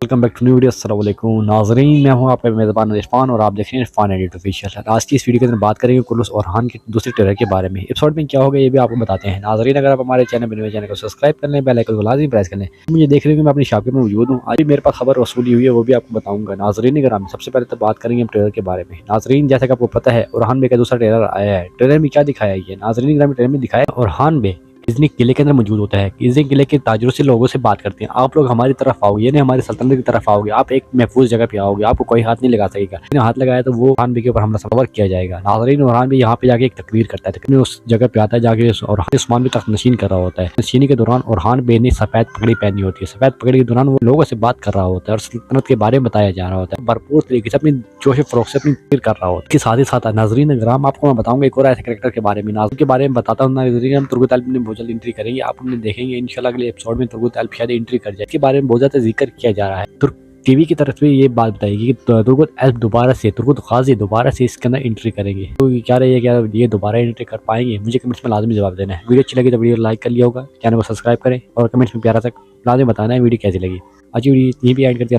Welcome back to new video. अस्सलाम वालेकुम नाज़रीन, मैं हूं आपका मेज़बान इरफान और आप देख रहे हैं इरफान एडिट ऑफिशियल। आज की इस वीडियो के अंदर बात करेंगे कुल्लूस और हान के दूसरे ट्रेलर के बारे में। एपिसोड में क्या होगा ये भी आपको बताते हैं। नाज़रीन, अगर आप हमारे चैनल बने हुए चैनल को सब्सक्राइब कर लें, बेल आइकन को लाज़मी प्रेस कर लें। मुझे देख रहे हैं कि मैं अपनी शॉप में मौजूद हूँ। आज भी मेरे पास खबर वसूली हुई है, वो भी आपको बताऊंगा। नाज़रीन कराम, सबसे पहले तो बात करेंगे हम ट्रेलर के बारे में। नाज़रीन, जैसा कि आपको पता है ओरहान बे का दूसरा ट्रेलर आया है। ट्रेलर में क्या दिखाया है? नाज़रीन कराम, ट्रेलर में दिखाया ओरहान बे किजनी किले के अंदर मौजूद होता है। किजनी किले के ताजरों से लोगों से बात करते हैं, आप लोग हमारी तरफ आओगे, यानी हमारी सल्तनत की तरफ आओगे, आप एक महफूज जगह पे आओगे, आपको कोई हाथ नहीं लगा सकेगा। हाथ लगाया तो वो ओरहान बे के ऊपर हमला सवार किया जाएगा। नाज़रीन, ओरहान बे यहाँ पे जाके एक तकरीर करता है। तकरीर उस जगह पे आता है, जाके उस्मान बे तख्त नशीन कर रहा होता है। नशीनी के दौरान ओरहान बे ने सफेद पगड़ी पहनी होती है। सफेद पगड़ी के दौरान वो लोगों से बात कर रहा होता है और सल्तनत के बारे में बताया जा रहा होता है। भरपूर तरीके से अपनी जोश फरोख से अपनी तकरीर कर रहा होता है। इसके साथ ही साथ नाज़रीन ग्राम, आपको मैं बताऊंगा एक और ऐसे कैरेक्टर के बारे में। नाज़रीन के बारे में बताता हूँ। नाज़रीन, हम तुर्गत अलवी ने बहुत जल्द एंट्री करेंगे, आप उन्हें देखेंगे इंशाल्लाह। अगले एपिसोड में तुर्गत अलवी शायद एंट्री कर जाए। इसके बारे में बहुत ज्यादा जिक्र किया जा रहा है। तुर्क टीवी की तरफ से ये बात बताएगी कि तुर्गत अलवी दोबारा से, तुर्गत गाजी दोबारा से इसके अंदर एंट्री करेंगे। तो क्या रही है, क्या ये दोबारा एंट्री कर पाएंगे? मुझे कमेंट्स में लाजमी जवाब देना है। वीडियो अच्छी लगी तो वीडियो लाइक कर लिया होगा, चैनल को सब्सक्राइब करें और कमेंट्स में प्यारा सा लाजमी बताना है वीडियो कैसी लगी। आज वीडियो यहीं पे ऐड कर दिया।